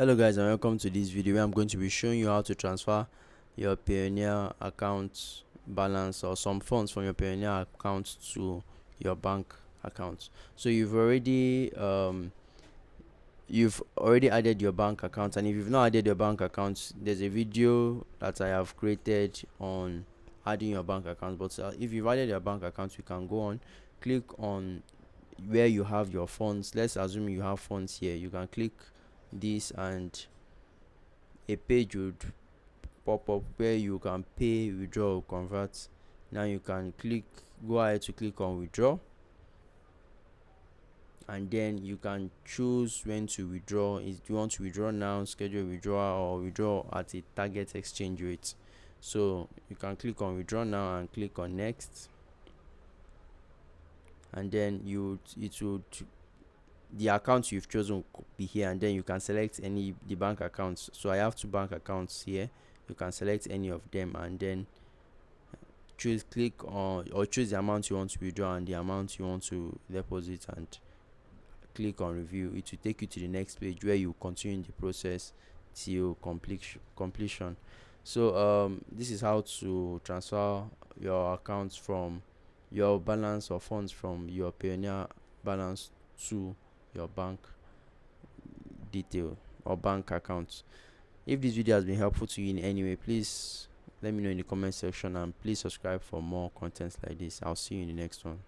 Hello guys, and welcome to this video where I'm going to be showing you how to transfer your Payoneer account balance or some funds from your Payoneer account to your bank account. So you've already added your bank account, and if you've not added your bank account, there's a video that I have created on adding your bank account. But if you've added your bank account, you can go on, click on where you have your funds. Let's assume you have funds here. You can click this and a page would pop up where you can pay, withdraw, or convert. Now you can go ahead to click on withdraw, and then you can choose when to withdraw. If you want to withdraw now, schedule withdrawal, or withdraw at a target exchange rate. So you can click on withdraw now and click on next, and then the account you've chosen will be here, and then you can select the bank accounts. So I have two bank accounts here. You can select any of them, and then choose the amount you want to withdraw and the amount you want to deposit, and click on review. It will take you to the next page where you continue the process till completion. So this is how to transfer your accounts from your balance or funds from your Payoneer balance to your bank detail or bank account. If this video has been helpful to you in any way, please let me know in the comment section, and please subscribe for more contents like this. I'll see you in the next one.